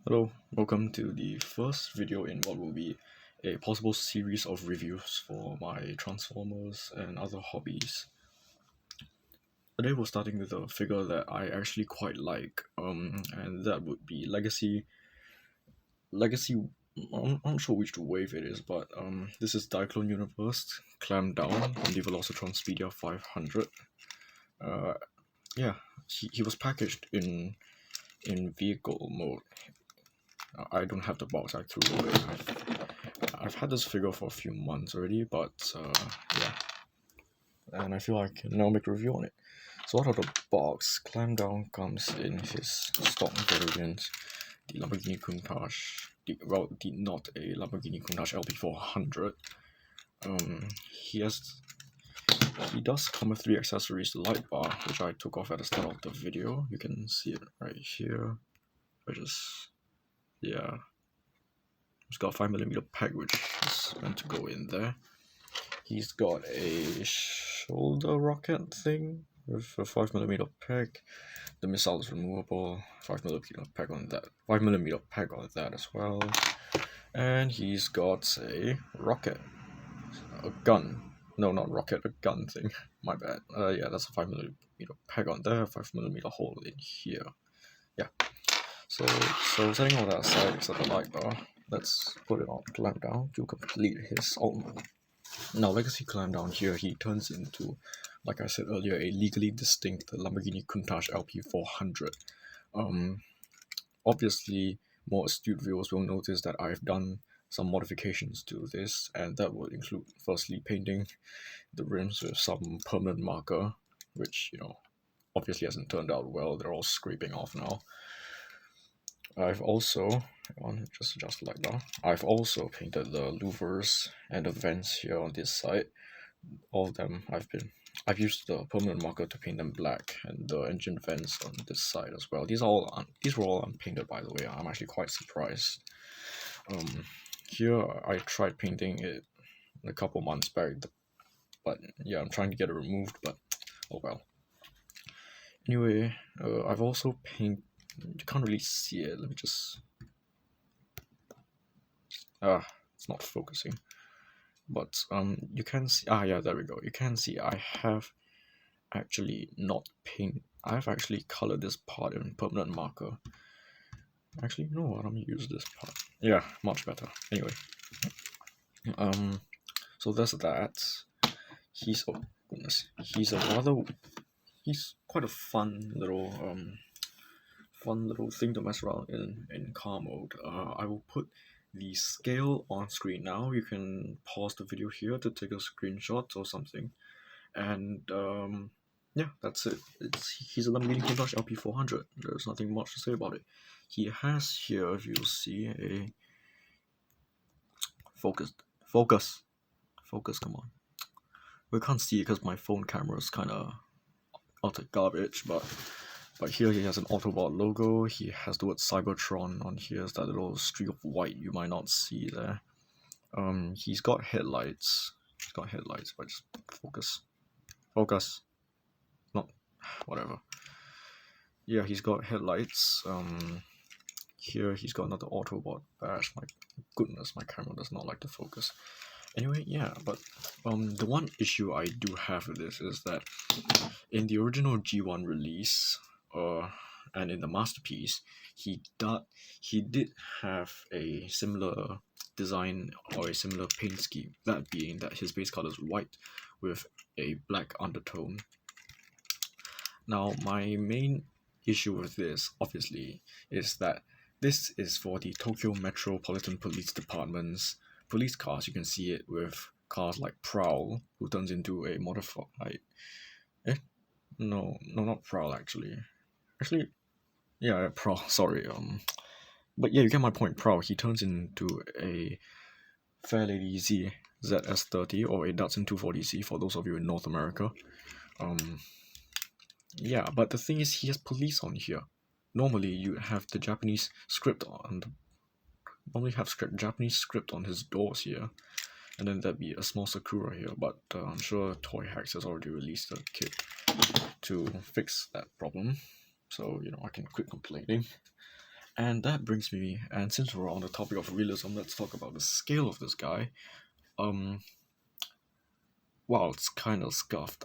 Hello, welcome to the first video in what will be a possible series of reviews for my Transformers and other hobbies. Today we're starting with a figure that I actually quite like, and that would be Legacy. I'm not sure which wave it is, but this is Diaclone Universe, Clampdown from the Velocitron Speedia 500. Yeah, he was packaged in vehicle mode. I don't have the box, I threw it away. I've had this figure for a few months already, but yeah, and I feel I can now make a review on it. So out of the box, Clampdown comes in his stock variants, the Lamborghini Countach, not a Lamborghini Countach LP400. He does come with 3 accessories: the light bar, which I took off at the start of the video. You can see it right here, which is, yeah, it's got a 5mm peg, which is meant to go in there. He's got a shoulder rocket thing with a 5mm peg. The missile is removable. 5mm peg on that. 5mm peg on that as well. And he's got a rocket, a gun. No, not rocket, a gun thing. My bad. Yeah, that's a 5mm peg on there. 5mm hole in here. Yeah. So setting all that aside, except the light bar, let's put it on Clampdown to complete his armor. Now, Legacy Clampdown here, he turns into, like I said earlier, a legally distinct Lamborghini Countach LP400. Obviously, more astute viewers will notice that I've done some modifications to this, and that will include, firstly, painting the rims with some permanent marker, which, obviously hasn't turned out well. They're all scraping off now. I've also, just adjust the light bar. I've also painted the louvers and the vents here on this side. All of them I've used the permanent marker to paint them black, and the engine vents on this side as well. These were all unpainted, by the way. I'm actually quite surprised. Here I tried painting it a couple months back, but yeah, I'm trying to get it removed, but oh well. Anyway, I've also painted. You can't really see it. Let me just. It's not focusing. But you can see. Yeah, there we go. You can see I have actually not paint. I've actually colored this part in permanent marker. Actually, no, I don't use this part. Yeah, much better. Anyway, so there's that. He's quite a fun little thing to mess around in car mode. I will put the scale on screen now. You can pause the video here to take a screenshot or something. And yeah, that's it. He's a Lamborghini Countach LP400. There's nothing much to say about it. He has here, if you'll see, a focus, come on. We can't see it because my phone camera is kind of utter garbage, but here he has an Autobot logo. He has the word Cybertron on here. It's that little streak of white you might not see there. He's got headlights. But just focus. Not whatever. Yeah, he's got headlights. Here he's got another Autobot badge. My goodness, my camera does not like to focus. Anyway, yeah, but the one issue I do have with this is that in the original G1 release, and in the Masterpiece, he did have a similar design or a similar paint scheme, that being that his base color is white with a black undertone. Now, my main issue with this, obviously, is that this is for the Tokyo Metropolitan Police Department's police cars. You can see it with cars like Prowl, who turns into a modified. No, not Prowl actually. Yeah, Prowl. Sorry. But yeah, you get my point. Prowl. He turns into a Fairlady Z ZS30 or a Datsun 240Z for those of you in North America. Yeah, but the thing is, he has police on here. Normally, you have the Japanese script on. Japanese script on his doors here, and then there'd be a small Sakura here. But I'm sure Toy Hacks has already released a kit to fix that problem, so I can quit complaining. And that brings me, and since we're on the topic of realism, let's talk about the scale of this guy. Um, wow, it's kind of scuffed.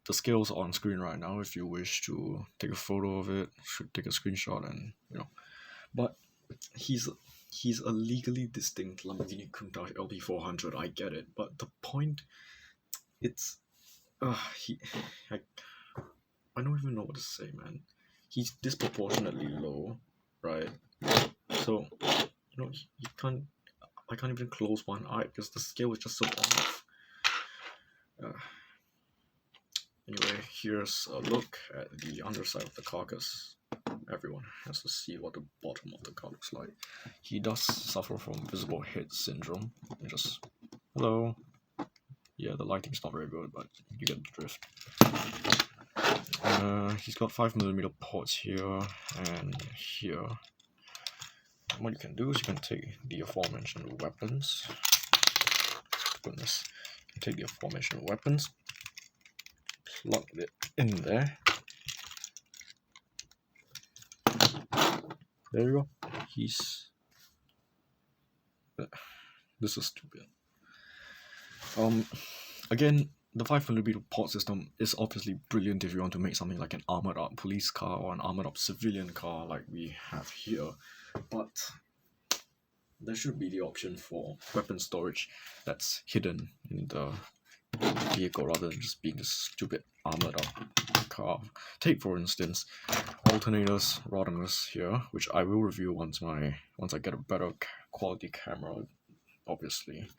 The scale's on screen right now if you wish to take a photo of it, should take a screenshot and, But he's he's a legally distinct Lamborghini Countach LP400, I get it. But the point, it's, he, I, I don't even know what to say, man. He's disproportionately low, right? So, he can't, I can't even close one eye because the scale is just so off. Anyway, here's a look at the underside of the carcass. Everyone has to see what the bottom of the car looks like. He does suffer from visible head syndrome. Just, hello. Yeah, the lighting's not very good, but you get the drift. He's got 5mm ports here and here. What you can do is you can take the aforementioned weapons. Goodness. You can take the aforementioned weapons, plug it in there. There you go. This is stupid. Again, the 500mm port system is obviously brilliant if you want to make something like an armored up police car or an armored up civilian car like we have here, but there should be the option for weapon storage that's hidden in the vehicle rather than just being a stupid armored up car. Take for instance alternators, rotors here, which I will review once I get a better quality camera, obviously.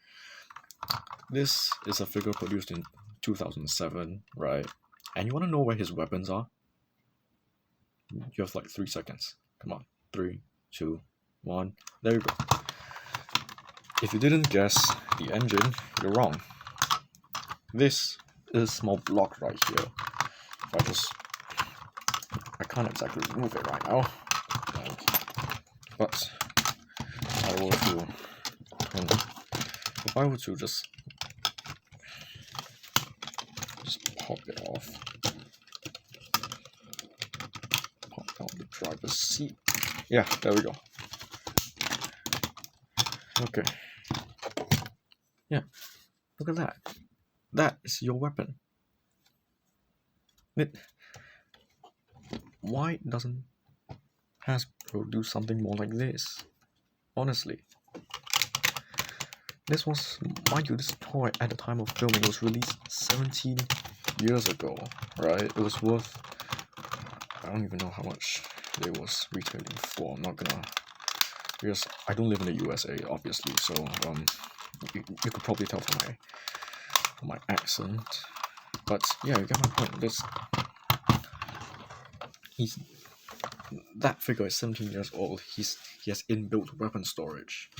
This is a figure produced in 2007, right? And you want to know where his weapons are? You have like 3 seconds. Come on. 3, 2, 1. There you go. If you didn't guess the engine, you're wrong. This is a small block right here. I can't exactly move it right now, but if I were to just pop it off, pop down the driver's seat. Yeah, there we go. Okay. Yeah, look at that. That is your weapon. Why doesn't Hasbro do something more like this? Honestly. This was, mind you, this toy at the time of filming was released 17 years ago, right? It was worth, I don't even know how much it was retailing for. I'm not gonna, because I don't live in the USA, obviously, so you could probably tell from my accent. But yeah, you get my point. That figure is 17 years old. He has inbuilt weapon storage.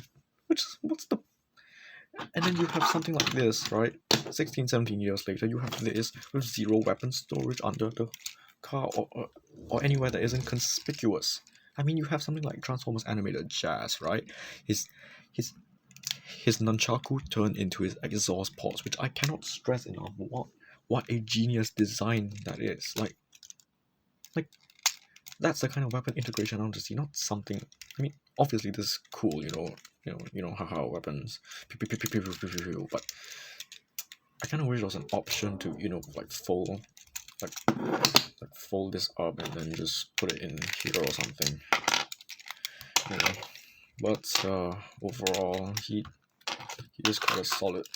And then you have something like this, right? 16, 17 years later, you have this with 0 weapon storage under the car or anywhere that isn't conspicuous. I mean, you have something like Transformers animated Jazz, right? His nunchaku turned into his exhaust ports, which I cannot stress enough what a genius design that is. Like that's the kind of weapon integration I want to see, not something. I mean, obviously this is cool, how weapons, but I kind of wish there was an option to, fold this up and then just put it in here or something. But overall, he is quite a solid.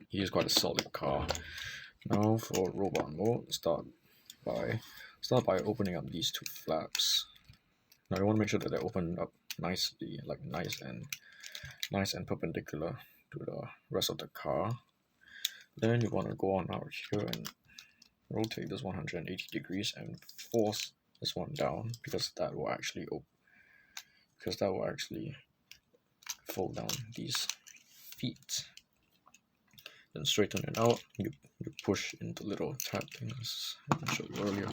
He is quite a solid car. Now for robot mode, start by opening up these 2 flaps. Now you want to make sure that they're opened up nicely, like nice and perpendicular to the rest of the car. Then you want to go on out here and rotate this 180 degrees and force this one down, because that will actually fold down these feet. Then straighten it out. You push into little tab things I showed you earlier.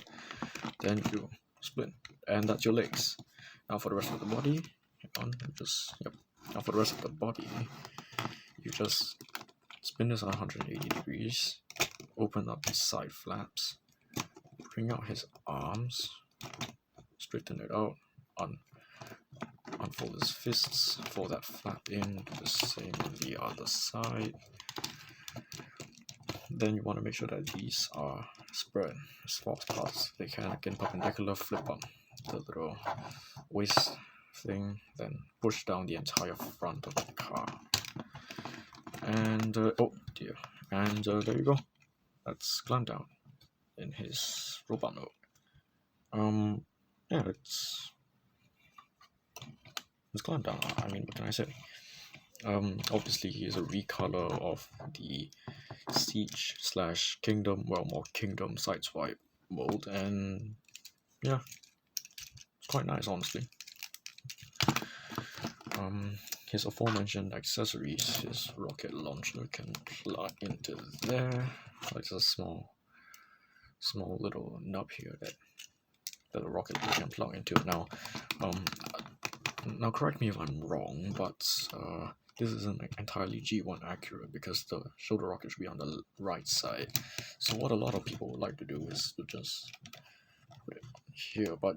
Then you split, and that's your legs. Now for the rest of the body, Now for the rest of the body, you just spin this 180 degrees, open up his side flaps, bring out his arms, straighten it out, unfold his fists, fold that flap in, do the same on the other side. Then you want to make sure that these are spread as far as they can. Again, perpendicular, flip on the little waist thing, then push down the entire front of the car. And oh dear, and there you go. That's Clampdown in his robot mode. Yeah, it's Clampdown. I mean, what can I say? Obviously he is a recolor of the Siege / Kingdom, well, more Kingdom sideswipe mode, and yeah, it's quite nice, honestly. His aforementioned accessories, his rocket launcher can plug into there, like a small little nub here that the rocket can plug into. Now correct me if I'm wrong, but this isn't entirely G1 accurate because the shoulder rocket should be on the right side. So what a lot of people would like to do is to just put it here, but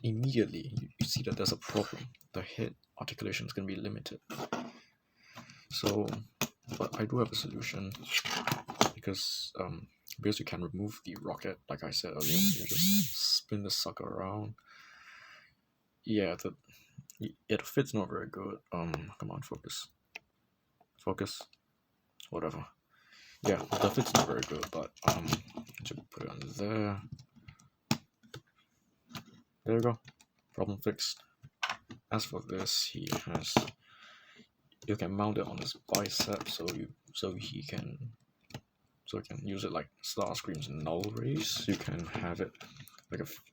immediately you see that there's a problem. The head articulation is going to be limited. So, but I do have a solution because you can remove the rocket, like I said earlier. You just spin the sucker around. Yeah, it fits not very good. Come on, focus, whatever. Yeah, the fit's not very good, but just put it on there. There you go, problem fixed. As for this, you can mount it on his bicep, so he can use it like Starscream's null rays. You can have it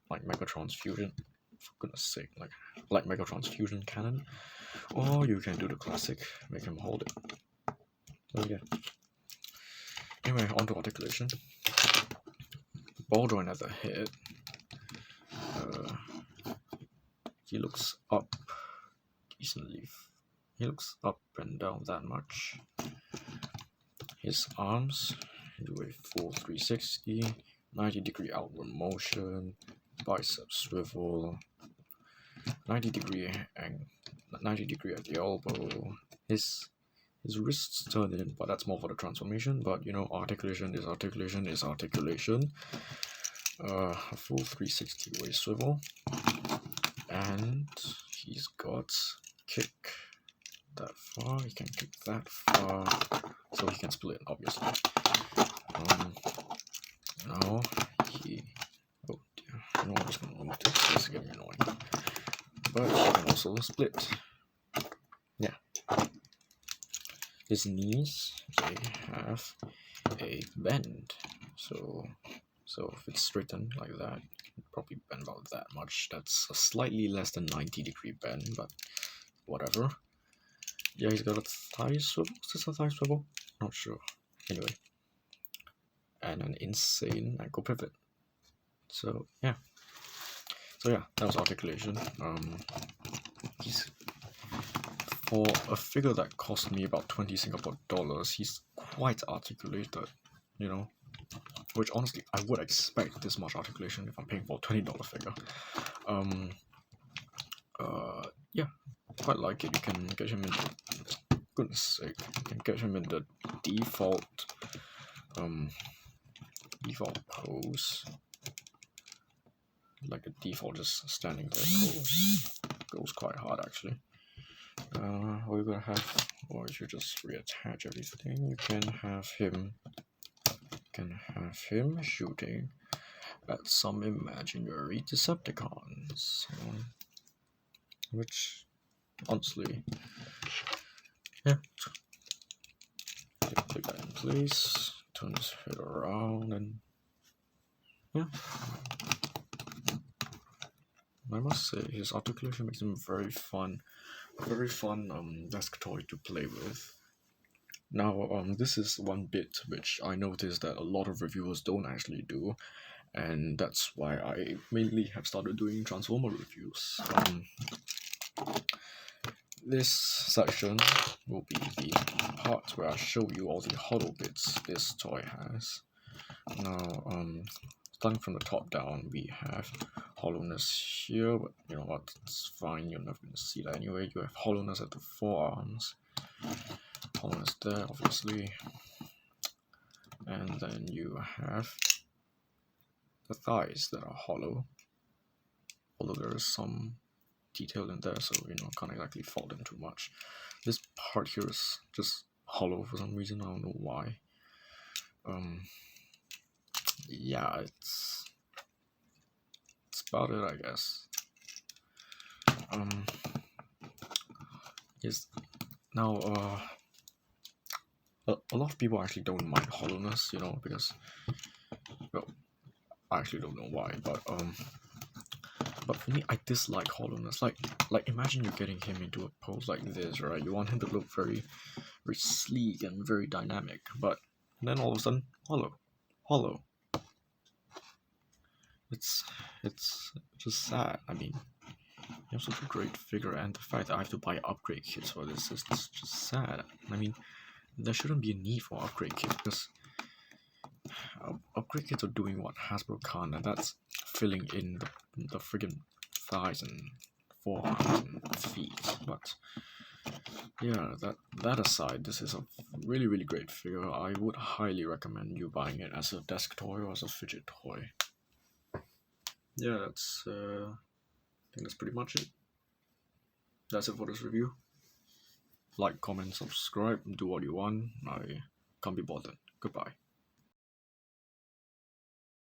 like Megatron's fusion, for goodness sake, like Megatron's fusion cannon, or you can do the classic, make him hold it. So yeah. Anyway, onto articulation. Ball joint at the head. He looks up decently. He looks up and down that much. His arms do a full 360, 90-degree outward motion, bicep swivel, 90-degree at the elbow. His wrists turn in, but that's more for the transformation. But you know, articulation is articulation is articulation. A full 360 waist swivel, and he's got kick that far. He can kick that far, so he can split, obviously. Now he, oh dear, I'm just gonna remove this. This is getting annoying. But he can also split. Yeah. His knees, they have a bend, so if it's straightened like that, it can probably bend about that much. That's a slightly less than 90-degree bend, but whatever. Yeah, he's got a thigh swivel. Is this a thigh swivel? Not sure. Anyway, and an insane ankle pivot. So yeah, that was articulation. He's, for a figure that cost me about 20 Singapore dollars, he's quite articulated, you know, which honestly I would expect this much articulation if I'm paying for a $20 figure. Yeah, quite like it. You can get him in, goodness sake, you can get him in the default pose, like a default just standing there pose. Goes quite hard actually. Or you're gonna have, or if you just reattach everything, you can have him shooting at some imaginary Decepticons, which honestly, yeah, click that in place, turn his head around, and yeah, I must say his articulation makes him very fun desk toy to play with. Now, this is one bit which I noticed that a lot of reviewers don't actually do, and that's why I mainly have started doing Transformer reviews. This section will be the part where I show you all the hollow bits this toy has. Now, starting from the top down, we have hollowness here, but you know what, it's fine, you're never going to see that anyway. You have hollowness at the forearms, hollowness there, obviously, and then you have the thighs that are hollow, although there is some detail in there, so you know, can't exactly fault them too much. This part here is just hollow for some reason, I don't know why. Yeah, it's about it, I guess. Yes. Now, a lot of people actually don't mind hollowness, you know, because, well, I actually don't know why, but for me, I dislike hollowness. Like imagine you're getting him into a pose like this, right? You want him to look very, very sleek and very dynamic, but then all of a sudden, hollow. It's just sad. I mean, you have such a great figure, and the fact that I have to buy upgrade kits for this is just sad. I mean, there shouldn't be a need for upgrade kits, because upgrade kits are doing what Hasbro can't, and that's filling in the friggin' thighs and forearms and feet. But yeah, that aside, this is a really, really great figure. I would highly recommend you buying it as a desk toy or as a fidget toy. Yeah, that's I think that's pretty much it. That's it for this review. Like, comment, subscribe, do what you want. I can't be bothered. Goodbye.